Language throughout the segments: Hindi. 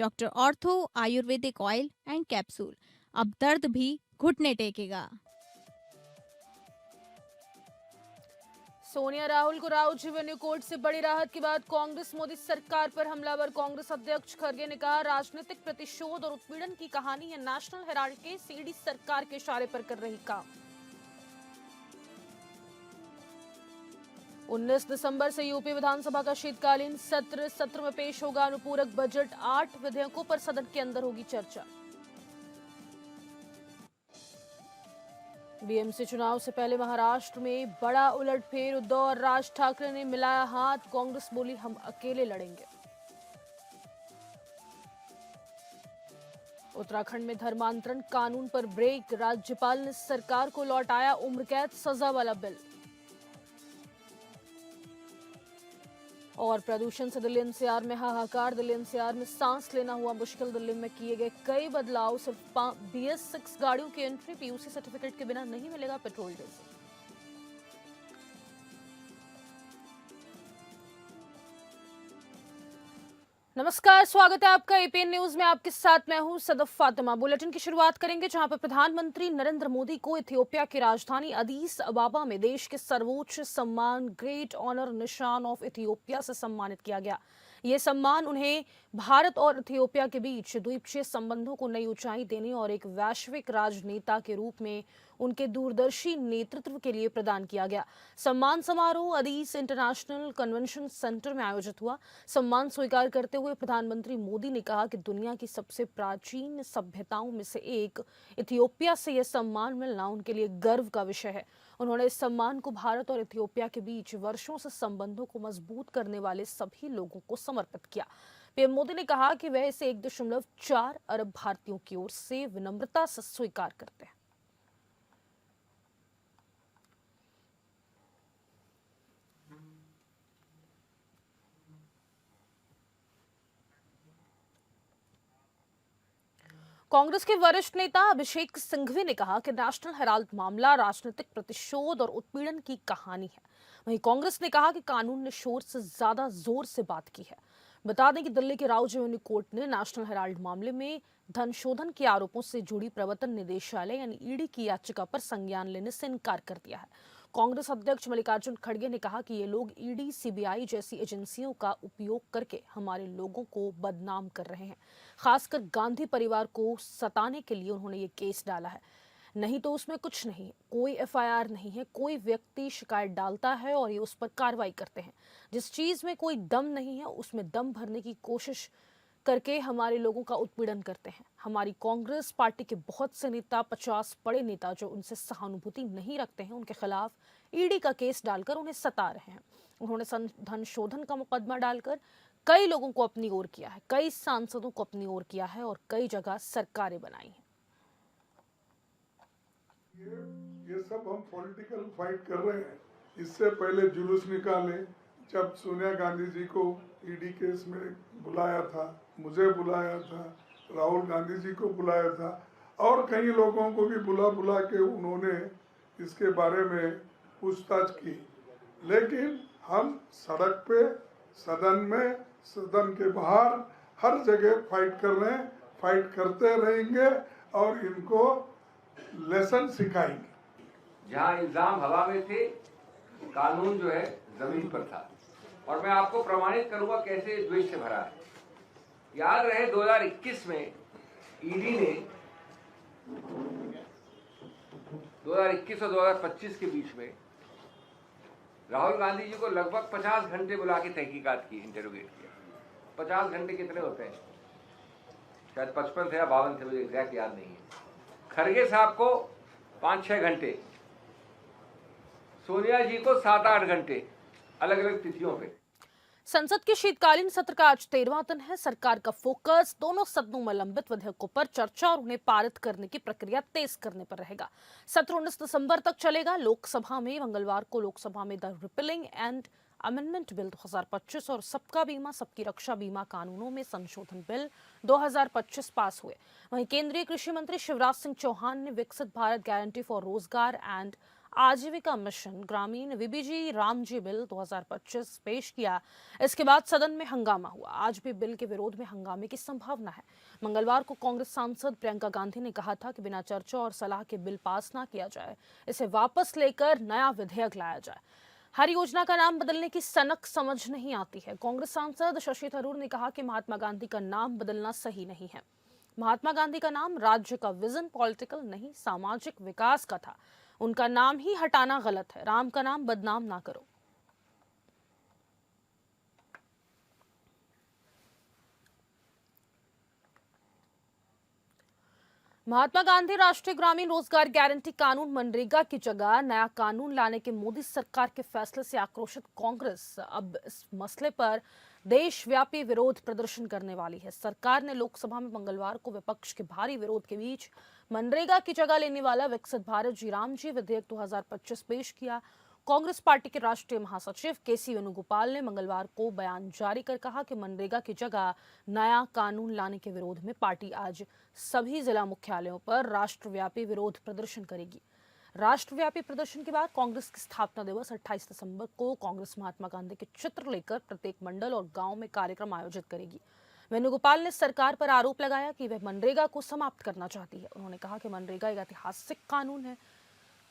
Doctor ortho Ayurvedic oil and capsule. अब दर्द भी घुटने टेकेगा। सोनिया राहुल को राउरकेला कोर्ट से बड़ी राहत के बाद कांग्रेस मोदी सरकार पर हमलावर। कांग्रेस अध्यक्ष खड़गे ने कहा, राजनीतिक प्रतिशोध और उत्पीड़न की कहानी है। नेशनल हेराल्ड के सीडी सरकार के इशारे पर कर रही काम। 19 दिसंबर से यूपी विधानसभा का शीतकालीन सत्र में पेश होगा अनुपूरक बजट। 8 विधेयकों पर सदन के अंदर होगी चर्चा। बीएमसी चुनाव से पहले महाराष्ट्र में बड़ा उलटफेर। उद्धव और राज ठाकरे ने मिलाया हाथ। कांग्रेस बोली, हम अकेले लड़ेंगे। उत्तराखंड में धर्मांतरण कानून पर ब्रेक। राज्यपाल ने सरकार को लौटाया उम्र कैद सजा वाला बिल। और प्रदूषण से दिल्ली एनसीआर में हाहाकार। दिल्ली एनसीआर में सांस लेना हुआ मुश्किल। दिल्ली में किए गए कई बदलाव। सिर्फ BS6 गाड़ियों की एंट्री पीयूसी सर्टिफिकेट के बिना नहीं मिलेगा पेट्रोल डीजल। नमस्कार, स्वागत है आपका एपीएन न्यूज में। आपके साथ मैं हूं सदफ फातिमा। बुलेटिन की शुरुआत करेंगे जहां पर प्रधानमंत्री नरेंद्र मोदी को इथियोपिया की राजधानी अदीस अबाबा में देश के सर्वोच्च सम्मान ग्रेट ऑनर निशान ऑफ इथियोपिया से सम्मानित किया गया। ये सम्मान उन्हें भारत और इथियोपिया के बीच द्विपक्षीय संबंधों को नई ऊंचाई देने और एक वैश्विक राजनेता के रूप में उनके दूरदर्शी नेतृत्व के लिए प्रदान किया गया। सम्मान समारोह अदीस इंटरनेशनल कन्वेंशन सेंटर में आयोजित हुआ। सम्मान स्वीकार करते हुए प्रधानमंत्री मोदी ने कहा कि दुनिया की सबसे प्राचीन सभ्यताओं में से एक इथियोपिया से यह सम्मान मिलना उनके लिए गर्व का विषय है। उन्होंने इस सम्मान को भारत और इथियोपिया के बीच वर्षों से संबंधों को मजबूत करने वाले सभी लोगों को समर्पित किया। पीएम मोदी ने कहा कि वह इसे 1.4 अरब भारतीयों की ओर से विनम्रता से स्वीकार करते हैं। कांग्रेस के वरिष्ठ नेता अभिषेक सिंघवी ने कहा कि नेशनल हेराल्ड मामला राजनीतिक प्रतिशोध और उत्पीड़न की कहानी है। वहीं कांग्रेस ने कहा कि कानून ने शोर से ज्यादा जोर से बात की है। बता दें कि दिल्ली के राउरकेला कोर्ट ने नेशनल हेराल्ड मामले में धन शोधन के आरोपों से जुड़ी प्रवर्तन निदेशालय यानी ईडी की याचिका पर संज्ञान लेने से इनकार कर दिया है। कांग्रेस अध्यक्ष मल्लिकार्जुन खड़गे ने कहा कि ये लोग ईडी, सीबीआई जैसी एजेंसियों का उपयोग करके हमारे लोगों को बदनाम कर रहे हैं। खासकर गांधी परिवार को सताने के लिए उन्होंने ये केस डाला है। नहीं तो उसमें कुछ नहीं, कोई एफआईआर नहीं है। कोई व्यक्ति शिकायत डालता है और ये उस पर कार्रवाई करते हैं। जिस चीज में कोई दम नहीं है उसमें दम भरने की कोशिश करके हमारे लोगों का उत्पीड़न करते हैं। हमारी कांग्रेस पार्टी के बहुत से नेता, 50 बड़े नेता जो उनसे सहानुभूति नहीं रखते हैं, उनके खिलाफ ईडी का केस डालकर उन्हें सता रहे हैं। उन्होंने धन शोधन का मुकदमा डालकर कई लोगों को अपनी ओर किया है, कई सांसदों को अपनी ओर किया है और कई जगह सरकारें बनाई हैं। ये सब हम पॉलिटिकल फाइट कर रहे हैं। इससे पहले जुलूस निकाले जब सोनिया गांधी जी को ईडी केस में बुलाया था, मुझे बुलाया था, राहुल गांधी जी को बुलाया था और कई लोगों को भी बुला के उन्होंने इसके बारे में पूछताछ की। लेकिन हम सड़क पे, सदन में, सदन के बाहर हर जगह फाइट कर रहे हैं, फाइट करते रहेंगे और इनको लेसन सिखाएंगे। जहाँ इल्जाम हवा में थे, कानून जो है जमीन पर था। और मैं आपको प्रमाणित करूंगा कैसे द्वेष से भरा है। याद रहे 2021 में ईडी ने 2021 और 2025 के बीच में राहुल गांधी जी को लगभग 50 घंटे बुला के तहकीकात की, इंटरोगेट किया। 50 घंटे कितने होते हैं? शायद 55 थे या 52 थे, मुझे एग्जैक्ट याद नहीं है। खड़गे साहब को 5-6 घंटे, सोनिया जी को 7-8 घंटे, अलग अलग तिथियों पे। संसद के शीतकालीन सत्र का आज 13वां दिन है। सरकार का फोकस दोनों सदनों में लंबित विधेयकों पर चर्चा और उन्हें पारित करने की प्रक्रिया तेज करने पर रहेगा। सत्र 19 दिसंबर तक चलेगा। लोकसभा में मंगलवार को लोकसभा में the repealing and amendment bill 2025 और सबका बीमा सबकी रक्षा बीमा कानूनों में संशोधन बिल 2025 पास हुए। वहीं केंद्रीय कृषि मंत्री शिवराज सिंह चौहान ने विकसित भारत गारंटी फॉर रोजगार एंड आजीविका मिशन ग्रामीण वीबीजी रामजी बिल 2025 पेश किया। इसके बाद सदन में हंगामा हुआ। आज भी बिल के विरोध में हंगामे की संभावना है। मंगलवार को कांग्रेस सांसद प्रियंका गांधी ने कहा था कि बिना चर्चा और सलाह के बिल पास ना किया जाए, इसे वापस लेकर नया विधेयक लाया जाए। हर योजना का नाम बदलने की सनक समझ नहीं आती है। कांग्रेस सांसद शशि थरूर ने कहा कि महात्मा गांधी का नाम बदलना सही नहीं है। महात्मा गांधी का नाम राज्य का विजन पॉलिटिकल नहीं, सामाजिक विकास का था। उनका नाम ही हटाना गलत है। राम का नाम बदनाम ना करो। महात्मा गांधी राष्ट्रीय ग्रामीण रोजगार गारंटी कानून मनरेगा की जगह नया कानून लाने के मोदी सरकार के फैसले से आक्रोशित कांग्रेस अब इस मसले पर देशव्यापी विरोध प्रदर्शन करने वाली है। सरकार ने लोकसभा में मंगलवार को विपक्ष के भारी विरोध के बीच मनरेगा की जगह लेने वाला विकसित भारत जी राम जी विधेयक 2025 पेश किया। कांग्रेस पार्टी के राष्ट्रीय महासचिव केसी वेणुगोपाल ने मंगलवार को बयान जारी कर कहा कि मनरेगा की जगह नया कानून लाने के विरोध में पार्टी आज सभी जिला मुख्यालयों पर राष्ट्रव्यापी विरोध प्रदर्शन करेगी। राष्ट्रव्यापी प्रदर्शन के बाद कांग्रेस की स्थापना दिवस 28 दिसंबर को कांग्रेस महात्मा गांधी के चित्र लेकर प्रत्येक मंडल और गांव में कार्यक्रम आयोजित करेगी। वेणुगोपाल ने सरकार पर आरोप लगाया कि वह मनरेगा को समाप्त करना चाहती है। उन्होंने कहा कि मनरेगा एक ऐतिहासिक कानून है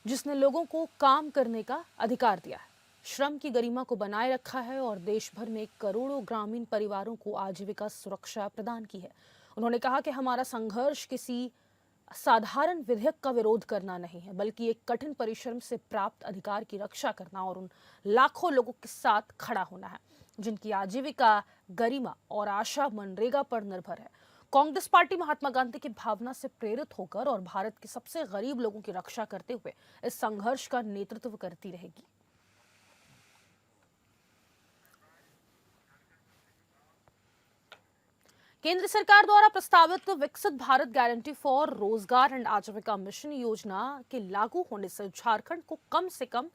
जिसने लोगों को काम करने का अधिकार दिया है, श्रम की गरिमा को बनाए रखा है और देश भर में करोड़ों ग्रामीण परिवारों को आजीविका सुरक्षा प्रदान की है। उन्होंने कहा कि हमारा संघर्ष किसी साधारण विधेयक का विरोध करना नहीं है, बल्कि एक कठिन परिश्रम से प्राप्त अधिकार की रक्षा करना और उन लाखों लोगों के साथ खड़ा होना है जिनकी आजीविका, गरिमा और आशा मनरेगा पर निर्भर है। कांग्रेस पार्टी महात्मा गांधी की भावना से प्रेरित होकर और भारत के सबसे गरीब लोगों की रक्षा करते हुए इस संघर्ष का नेतृत्व करती रहेगी। केंद्र सरकार द्वारा प्रस्तावित विकसित भारत गारंटी फॉर रोजगार एंड आजीविका मिशन योजना के लागू होने से झारखंड को कम से कम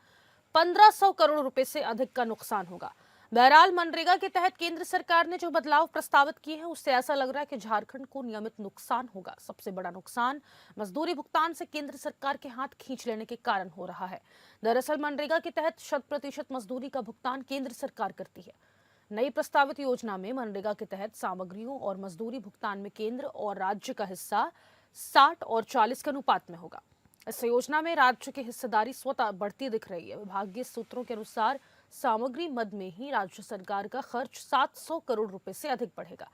1500 करोड़ रुपए से अधिक का नुकसान होगा। बहरहाल मनरेगा के तहत केंद्र सरकार ने जो बदलाव प्रस्तावित किए हैं उससे ऐसा लग रहा है कि झारखंड को नियमित नुकसान होगा। सबसे बड़ा नुकसान मजदूरी भुगतान से केंद्र सरकार के हाथ खींच लेने के कारण हो रहा है। दरअसल मनरेगा के तहत 100% मजदूरी का भुगतान केंद्र सरकार करती है। नई प्रस्तावित योजना में मनरेगा के तहत सामग्रियों और मजदूरी भुगतान में केंद्र और राज्य का हिस्सा 60 और 40 के अनुपात में होगा। इस योजना में राज्य की हिस्सेदारी स्वतः बढ़ती दिख रही है। विभागीय सूत्रों के अनुसार सामग्री मद में ही राज्य सरकार का खर्च 700 करोड़ रुपए से अधिक बढ़ेगा।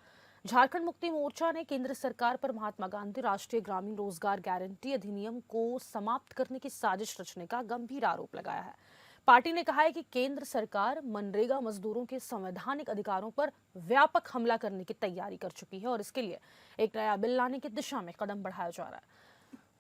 झारखंड मुक्ति मोर्चा ने केंद्र सरकार पर महात्मा गांधी राष्ट्रीय ग्रामीण रोजगार गारंटी अधिनियम को समाप्त करने की साजिश रचने का गंभीर आरोप लगाया है। पार्टी ने कहा है कि केंद्र सरकार मनरेगा मजदूरों के संवैधानिक अधिकारों पर व्यापक हमला करने की तैयारी कर चुकी है और इसके लिए एक नया बिल लाने की दिशा में कदम बढ़ाया जा रहा है।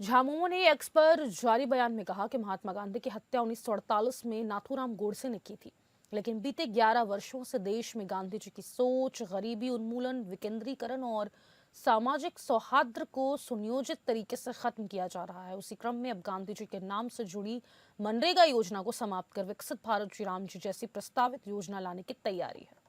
झामुमो ने एक्स पर जारी बयान में कहा कि महात्मा गांधी की हत्या 1948 में नाथूराम गोडसे ने की थी, लेकिन बीते 11 वर्षों से देश में गांधी जी की सोच, गरीबी उन्मूलन, विकेंद्रीकरण और सामाजिक सौहार्द को सुनियोजित तरीके से खत्म किया जा रहा है। उसी क्रम में अब गांधी जी के नाम से जुड़ी मनरेगा योजना को समाप्त कर विकसित भारत जी राम जी जैसी प्रस्तावित योजना लाने की तैयारी है।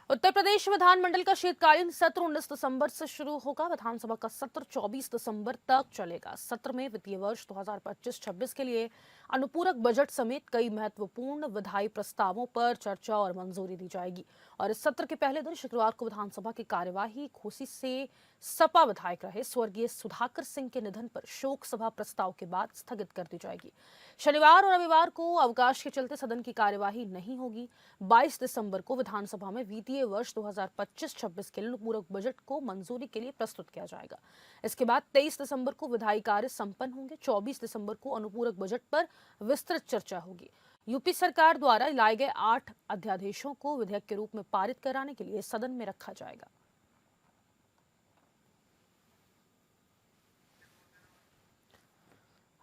उत्तर प्रदेश विधानमंडल का शीतकालीन सत्र 19 दिसंबर से शुरू होगा। विधानसभा का सत्र 24 दिसंबर तक चलेगा। सत्र में वित्तीय वर्ष 2025-26 के लिए अनुपूरक बजट समेत कई महत्वपूर्ण विधायी प्रस्तावों पर चर्चा और मंजूरी दी जाएगी और इस सत्र के पहले दिन शुक्रवार को विधानसभा की कार्यवाही घोसी से सपा विधायक रहे स्वर्गीय सुधाकर सिंह के निधन पर शोक सभा प्रस्ताव के बाद स्थगित कर दी जाएगी। शनिवार और रविवार को अवकाश के चलते सदन की कार्यवाही नहीं होगी। 22 दिसंबर को विधानसभा में वित्तीय वर्ष 2025-26 के लिए अनुपूरक बजट को मंजूरी के लिए प्रस्तुत किया जाएगा। इसके बाद 23 दिसंबर को विधायी कार्य संपन्न होंगे। 24 दिसंबर को अनुपूरक बजट पर विस्तृत चर्चा होगी। यूपी सरकार द्वारा लाए गए 8 अध्यादेशों को विधेयक के रूप में पारित कराने के लिए सदन में रखा जाएगा।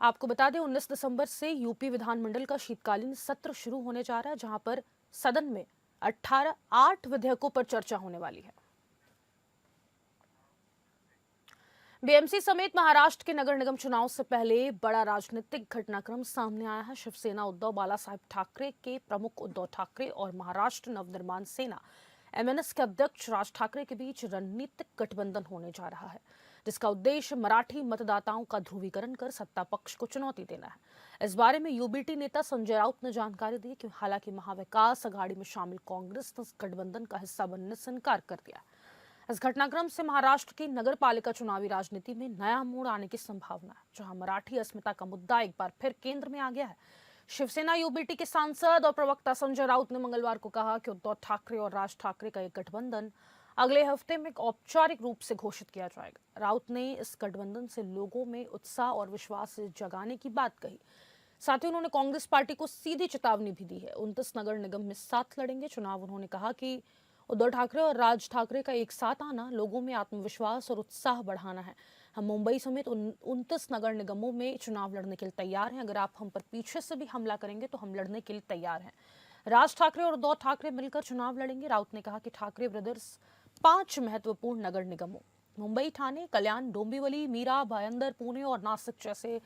आपको बता दें 19 दिसंबर से यूपी विधानमंडल का शीतकालीन सत्र शुरू होने जा रहा है, जहां पर सदन में 8 विधेयकों पर चर्चा होने वाली है। बीएमसी समेत महाराष्ट्र के नगर निगम चुनाव से पहले बड़ा राजनीतिक घटनाक्रम सामने आया है। शिवसेना उद्धव बालासाहेब ठाकरे के प्रमुख उद्धव ठाकरे और महाराष्ट्र नवनिर्माण सेना एमएनएस के अध्यक्ष राज ठाकरे के बीच रणनीतिक गठबंधन होने जा रहा है, जिसका उद्देश्य मराठी मतदाताओं का ध्रुवीकरण कर सत्ता पक्ष को चुनौती देना है। इस बारे में यूबीटी नेता संजय राउत ने जानकारी दी कि हालांकि महाविकास अघाड़ी में शामिल कांग्रेस ने इस गठबंधन का हिस्सा बनने से इनकार कर दिया। इस घटनाक्रम से महाराष्ट्र की नगर पालिका चुनावी राजनीति में नया मोड़ आने की संभावना है, जहां मराठी अस्मिता का मुद्दा एक बार फिर केंद्र में आ गया है। शिवसेना यूबीटी के सांसद और प्रवक्ता संजय राउत ने मंगलवार को कहा कि उद्धव ठाकरे और राज ठाकरे का एक गठबंधन अगले हफ्ते में औपचारिक रूप से घोषित किया जाएगा। राउत ने इस गठबंधन से लोगों में उत्साह और विश्वास जगाने की बात कही। साथ ही उन्होंने कांग्रेस पार्टी को सीधी चेतावनी भी दी है। 29 नगर निगम में साथ लड़ेंगे चुनाव। उन्होंने कहा कि उद्धव ठाकरे और राज ठाकरे का एक साथ आना लोगों में आत्मविश्वास और उत्साह बढ़ाना है। हम मुंबई समेत 29 नगर निगमों में चुनाव लड़ने के लिए तैयार हैं। अगर आप हम पर पीछे से भी हमला करेंगे तो हम लड़ने के लिए तैयार हैं। राज ठाकरे और उद्धव ठाकरे मिलकर चुनाव लड़ेंगे। राउत ने कहा कि ठाकरे ब्रदर्स 5 महत्वपूर्ण नगर निगमों मुंबई, ठाणे, कल्याण, डोंबिवली, मीरा, भायंदर, पुणे और नासिक जैसे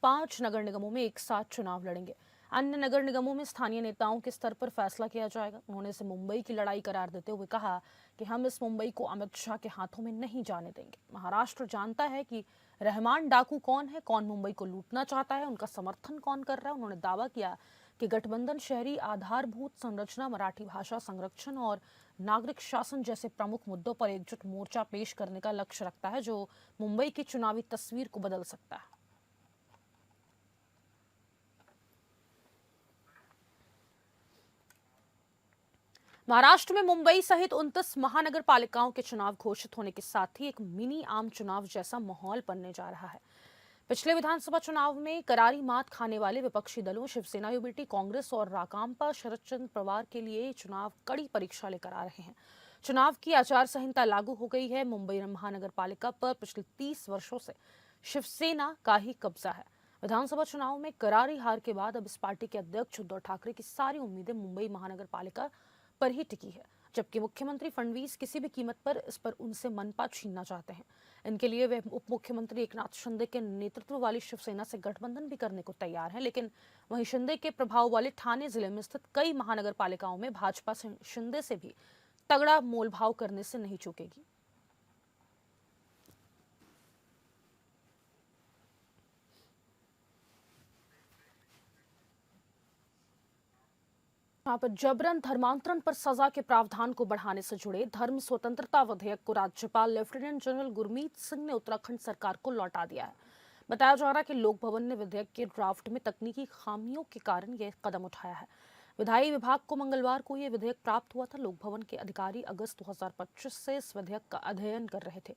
5 नगर निगमों में एक साथ चुनाव लड़ेंगे। अन्य नगर निगमों में स्थानीय नेताओं के स्तर पर फैसला किया जाएगा। उन्होंने इसे मुंबई की लड़ाई करार देते हुए कहा कि हम इस मुंबई को अमित शाह के हाथों में नहीं जाने देंगे। महाराष्ट्र जानता है कि रहमान डाकू कौन है, कौन मुंबई को लूटना चाहता है, उनका समर्थन कौन कर रहा है। उन्होंने दावा किया कि गठबंधन शहरी आधारभूत संरचना, मराठी भाषा संरक्षण और नागरिक शासन जैसे प्रमुख मुद्दों पर एकजुट मोर्चा पेश करने का लक्ष्य रखता है, जो मुंबई की चुनावी तस्वीर को बदल सकता है। महाराष्ट्र में मुंबई सहित 29 महानगर पालिकाओं के चुनाव घोषित होने के साथ ही एक मिनी आम चुनाव जैसा माहौल बनने जा रहा है। पिछले विधानसभा चुनाव में करारी मात खाने वाले विपक्षी दलों शिवसेना, यूबीटी, कांग्रेस और राकांपा शरद चंद्र पवार के लिए चुनाव कड़ी परीक्षा लेकर आ रहे हैं। चुनाव की आचार संहिता लागू हो गई है। मुंबई महानगर पालिका पर पिछले 30 वर्षों से शिवसेना का ही कब्जा है। विधानसभा चुनाव में करारी हार के बाद अब इस पार्टी के अध्यक्ष उद्धव ठाकरे की सारी उम्मीदें मुंबई महानगर पालिका पर ही टिकी है, जबकि मुख्यमंत्री फडणवीस किसी भी कीमत पर इस पर उनसे मनपा छीनना चाहते हैं। इनके लिए वे उप मुख्यमंत्री एकनाथ शिंदे के नेतृत्व वाली शिवसेना से गठबंधन भी करने को तैयार हैं, लेकिन वहीं शिंदे के प्रभाव वाले ठाणे जिले में स्थित कई महानगर पालिकाओं में भाजपा शिंदे से भी तगड़ा मोलभाव करने से नहीं चूकेगी। यहाँ पर जबरन धर्मांतरण पर सजा के प्रावधान को बढ़ाने से जुड़े धर्म स्वतंत्रता विधेयक को राज्यपाल लेफ्टिनेंट जनरल गुरमीत सिंह ने उत्तराखंड सरकार को लौटा दिया है। बताया जा रहा है कि लोक भवन ने विधेयक के ड्राफ्ट में तकनीकी खामियों के कारण यह कदम उठाया है। विधायी विभाग को मंगलवार को यह विधेयक प्राप्त हुआ था। लोक भवन के अधिकारी अगस्त 2025 से इस विधेयक का अध्ययन कर रहे थे।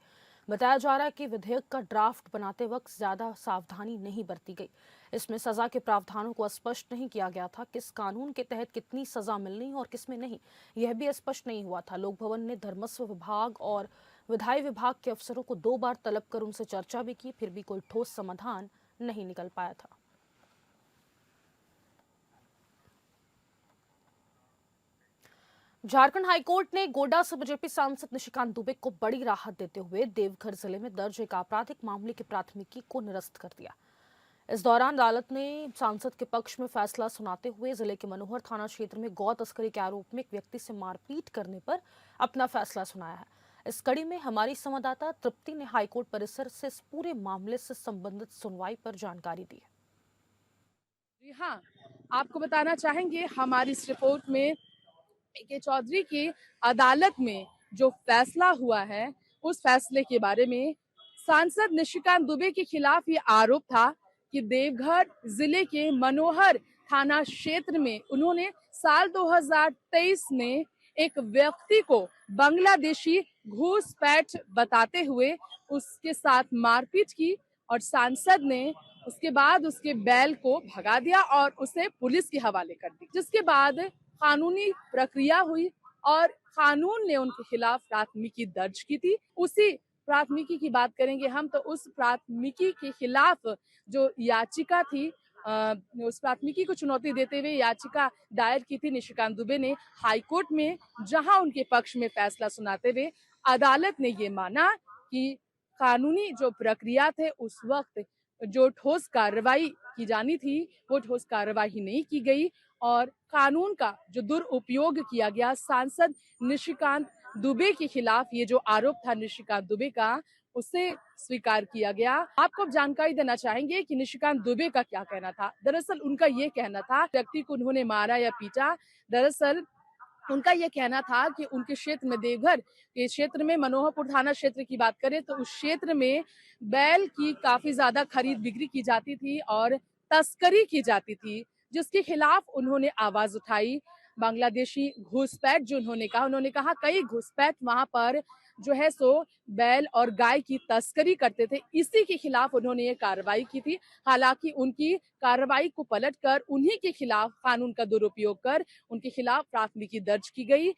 बताया जा रहा है कि विधेयक का ड्राफ्ट बनाते वक्त ज्यादा सावधानी नहीं बरती गई। इसमें सजा के प्रावधानों को स्पष्ट नहीं किया गया था। किस कानून के तहत कितनी सजा मिलनी और किसमें नहीं, यह भी स्पष्ट नहीं हुआ था। लोक भवन ने धर्मस्व विभाग और विधायी विभाग के अफसरों को 2 बार तलब कर उनसे चर्चा भी की, फिर भी कोई ठोस समाधान नहीं निकल पाया था। झारखंड हाईकोर्ट ने गोड्डा से बीजेपी सांसद निशिकांत दुबे को बड़ी राहत देते हुए देवघर जिले में दर्ज एक आपराधिक मामले की प्राथमिकी को निरस्त कर दिया। इस दौरान अदालत ने सांसद के पक्ष में फैसला सुनाते हुए जिले के मनोहर थाना क्षेत्र में गौ तस्करी के आरोप में एक व्यक्ति से मारपीट करने पर अपना फैसला सुनाया है। इस कड़ी में हमारी संवाददाता तृप्ति ने हाईकोर्ट परिसर से इस पूरे मामले से संबंधित सुनवाई पर जानकारी दी है। हाँ, आपको बताना चाहेंगे हमारी इस रिपोर्ट में के चौधरी की अदालत में जो फैसला हुआ है उस फैसले के बारे में। सांसद निशिकांत दुबे के खिलाफ ये आरोप था कि देवघर जिले के मनोहर थाना क्षेत्र में उन्होंने साल 2023 में एक व्यक्ति को बांग्लादेशी घूसपैठ बताते हुए उसके साथ मारपीट की और सांसद ने उसके बाद उसके बैल को भगा दिया और उसे पुलिस के हवाले कर दी, जिसके बाद कानूनी प्रक्रिया हुई और कानून ने उनके खिलाफ प्राथमिकी दर्ज की थी। उसी प्राथमिकी की बात करेंगे हम तो उस प्राथमिकी के खिलाफ जो याचिका थी, उस प्राथमिकी को चुनौती देते हुए याचिका दायर की थी निशिकांत दुबे ने हाईकोर्ट में, जहां उनके पक्ष में फैसला सुनाते हुए अदालत ने ये माना कि कानूनी जो प्रक्रिया थे उस वक्त जो ठोस कार्रवाई की जानी थी वो ठोस कार्रवाई नहीं की गई और कानून का जो दुरुपयोग किया गया सांसद निशिकांत दुबे के खिलाफ ये जो आरोप था निशिकांत दुबे का उसे स्वीकार किया गया। आपको जानकारी देना चाहेंगे कि निशिकांत दुबे का क्या कहना था। दरअसल उनका ये कहना था व्यक्ति को उन्होंने मारा या पीटा। दरअसल उनका ये कहना था कि उनके क्षेत्र में देवघर के क्षेत्र में मनोहरपुर थाना क्षेत्र की बात करें तो उस क्षेत्र में बैल की काफी ज्यादा खरीद बिक्री की जाती थी और तस्करी की जाती थी जिसके खिलाफ उन्होंने आवाज उठाई। बांग्लादेशी घुसपैठ जो उन्होंने कहा कई घुसपैठ वहां पर जो है सो बैल और गाय की तस्करी करते थे, इसी के खिलाफ उन्होंने ये कार्रवाई की थी। हालांकि उनकी कार्रवाई को पलटकर उन्हीं के खिलाफ कानून का दुरुपयोग कर उनके खिलाफ प्राथमिकी दर्ज की गई।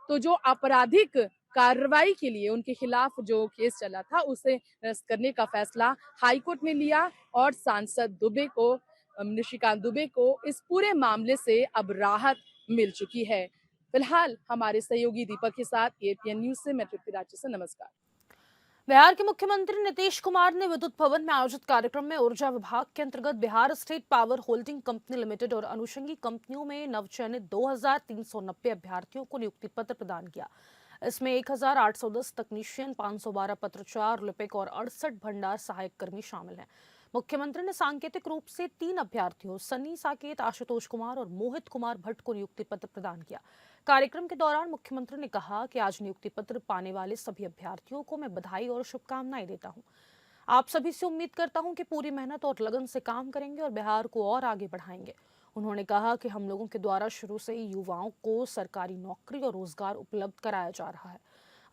तो जो आपराधिक कार्रवाई के लिए उनके खिलाफ जो केस चला था उसे निरस्त करने का फैसला हाईकोर्ट ने लिया और सांसद दुबे को निशिकांत दुबे को इस पूरे मामले से अब राहत मिल चुकी है। फिलहाल हमारे सहयोगी दीपक के साथ एपीएन न्यूज से मैं तृप्ति रांची से नमस्कार। बिहार के मुख्यमंत्री नीतीश कुमार ने विद्युत भवन में आयोजित कार्यक्रम में ऊर्जा विभाग के अंतर्गत Bihar state power holding company limited और अनुषंगी कंपनियों में नवचयनित 2390 अभ्यर्थियों को नियुक्ति पत्र प्रदान किया। इसमें 1810 तकनीशियन, 512 पत्रचार, लिपिक और 68 भंडार सहायक कर्मी शामिल हैं। मुख्यमंत्री ने सांकेतिक रूप से 3 अभ्यर्थियों सन्नी साकेत, आशुतोष कुमार और मोहित कुमार भट्ट को नियुक्ति पत्र प्रदान किया। कार्यक्रम के दौरान मुख्यमंत्री ने कहा कि आज नियुक्ति पत्र पाने वाले सभी अभ्यर्थियों को मैं बधाई और शुभकामनाएं देता हूं। आप सभी से उम्मीद करता हूं कि पूरी मेहनत और लगन से काम करेंगे और बिहार को और आगे बढ़ाएंगे। उन्होंने कहा कि हम लोगों के द्वारा शुरू से ही युवाओं को सरकारी नौकरी और रोजगार उपलब्ध कराया जा रहा है।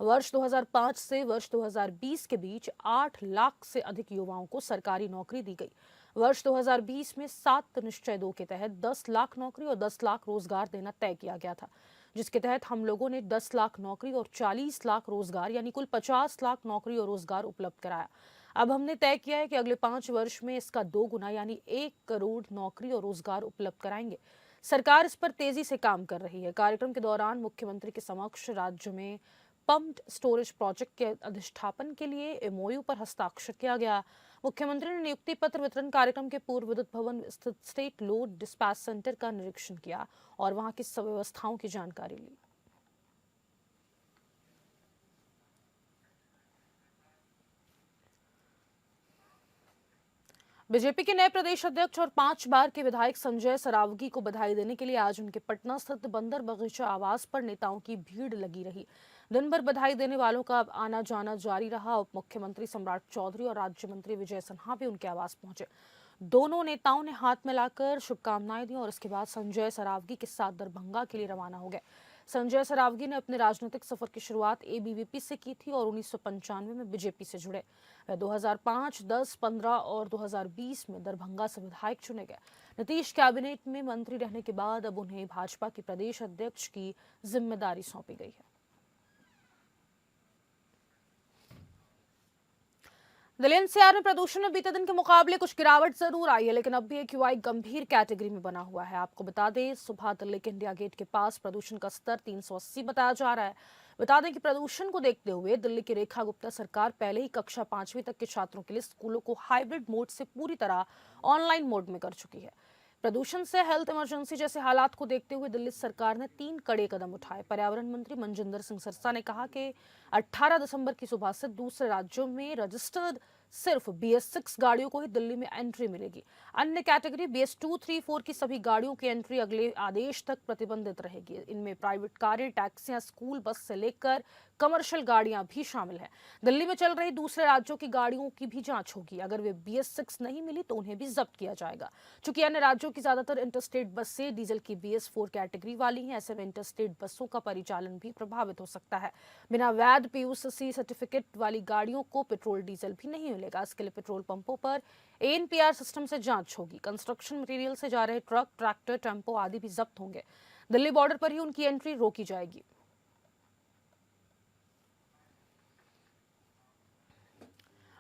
वर्ष 2005 से वर्ष 2020 के बीच 8 लाख से अधिक युवाओं को सरकारी नौकरी दी गई। वर्ष 2020 में 7 निश्चय 2 के तहत 10 लाख नौकरी और 10 लाख रोजगार देना तय किया गया था, जिसके तहत हम लोगों ने 10 लाख नौकरी और 40 लाख रोजगार यानी कुल 50 लाख नौकरी और रोजगार उपलब्ध कराया। अब हमने तय किया है कि अगले 5 वर्ष में इसका 2 गुना यानी 1 करोड़ नौकरी और रोजगार उपलब्ध कराएंगे। सरकार इस पर तेजी से काम कर रही है। कार्यक्रम के दौरान मुख्यमंत्री के समक्ष राज्य में पंप्ड स्टोरेज प्रोजेक्ट के अधिष्ठापन के लिए एमओयू पर हस्ताक्षर किया गया। मुख्यमंत्री ने नियुक्ति पत्र वितरण कार्यक्रम के पूर्व विद्युत भवन स्थित स्टेट लोड डिस्पैच सेंटर का निरीक्षण किया और वहां की व्यवस्थाओं की जानकारी ली। बीजेपी के नए प्रदेश अध्यक्ष और 5 बार के विधायक संजय सरावगी को बधाई देने के लिए आज उनके पटना स्थित बंदर बगीचा आवास पर नेताओं की भीड़ लगी रही। दिन भर बधाई देने वालों का आना जाना जारी रहा। उप मुख्यमंत्री सम्राट चौधरी और राज्य मंत्री विजय सिन्हा भी उनके आवास पहुंचे। दोनों नेताओं ने हाथ मिलाकर शुभकामनाएं दी और इसके बाद संजय सरावगी के साथ दरभंगा के लिए रवाना हो गए। संजय सरावगी ने अपने राजनीतिक सफर की शुरुआत एबीवीपी से की थी और 1995 में बीजेपी से जुड़े। वे 2005, 10, 15 और 2020 में दरभंगा से विधायक चुने गए। नीतीश कैबिनेट में मंत्री रहने के बाद अब उन्हें भाजपा के प्रदेश अध्यक्ष की जिम्मेदारी सौंपी गई है। दिल्ली एनसीआर में प्रदूषण में बीते दिन के मुकाबले कुछ गिरावट जरूर आई है, लेकिन अब भी एक्यूआई गंभीर कैटेगरी में बना हुआ है। आपको बता दें, सुबह दिल्ली के इंडिया गेट के पास प्रदूषण का स्तर 380 बताया जा रहा है। बता दें कि प्रदूषण को देखते हुए दिल्ली की रेखा गुप्ता सरकार पहले ही कक्षा 5वीं तक के छात्रों के लिए स्कूलों को हाइब्रिड मोड से पूरी तरह ऑनलाइन मोड में कर चुकी है। प्रदूषण से हेल्थ इमरजेंसी जैसे हालात को देखते हुए दिल्ली सरकार ने 3 कड़े कदम उठाए। पर्यावरण मंत्री मनजिंदर सिंह सिरसा ने कहा कि 18 दिसंबर की सुबह से दूसरे राज्यों में रजिस्टर्ड सिर्फ BS6 गाड़ियों को ही दिल्ली में एंट्री मिलेगी। अन्य कैटेगरी BS2, 3, 4 की सभी गाड़ियों की एंट्री अगले आदेश तक प्रतिबंधित रहेगी। इनमें प्राइवेट कारें, टैक्सियां, स्कूल बस से लेकर कमर्शियल गाड़ियां भी शामिल हैं। दिल्ली में चल रही दूसरे राज्यों की गाड़ियों की भी जांच होगी। अगर वे BS6 नहीं मिली तो उन्हें भी जब्त किया जाएगा। चूंकि अन्य राज्यों की ज्यादातर इंटरस्टेट बसें डीजल की BS4 कैटेगरी वाली हैं, ऐसे में इंटरस्टेट बसों का परिचालन भी प्रभावित हो सकता है। बिना वैध PUC सर्टिफिकेट वाली गाड़ियों को पेट्रोल डीजल भी नहीं मिलेगा। इसके लिए पेट्रोल पंपों पर ANPR सिस्टम से जांच होगी। कंस्ट्रक्शन मटेरियल से जा रहे ट्रक, ट्रैक्टर, टेम्पो आदि भी जब्त होंगे। दिल्ली बॉर्डर पर ही उनकी एंट्री रोकी जाएगी।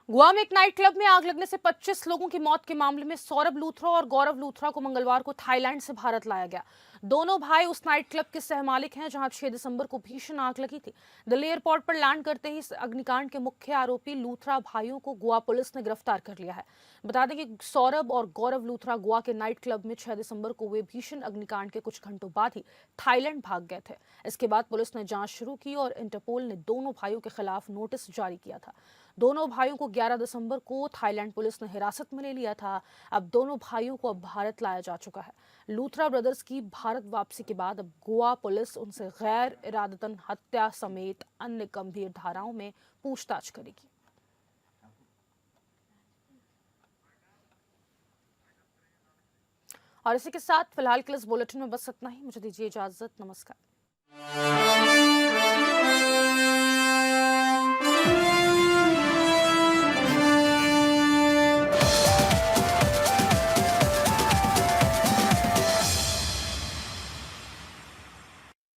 गोवा में एक नाइट क्लब में आग लगने से 25 लोगों की मौत के मामले में सौरभ लूथरा और गौरव लूथरा को मंगलवार को थाईलैंड से भारत लाया गया। दोनों भाई उस नाइट क्लब के सहमालिक हैं जहां 6 दिसंबर को भीषण आग लगी थी। दिल्ली एयरपोर्ट पर लैंड करते ही इस अग्निकांड के मुख्य आरोपी लूथरा भाइयों को गोवा पुलिस ने गिरफ्तार कर लिया है। बता दें कि सौरभ और गौरव लूथरा गोवा के नाइट क्लब में 6 दिसंबर को हुए भीषण अग्निकांड के कुछ घंटों बाद ही थाईलैंड भाग गए थे। इसके बाद पुलिस ने जांच शुरू की और इंटरपोल ने दोनों भाइयों के खिलाफ नोटिस जारी किया था। दोनों भाइयों को 11 दिसंबर को थाईलैंड पुलिस ने हिरासत में ले लिया था। अब दोनों भाइयों को अब भारत लाया जा चुका है। लूथरा ब्रदर्स की भारत वापसी के बाद अब गोवा पुलिस उनसे गैर इरादतन हत्या समेत अन्य गंभीर धाराओं में पूछताछ करेगी। और इसी के साथ फिलहाल के लिए इस बुलेटिन में बस इतना ही। मुझे दीजिए इजाजत। नमस्कार।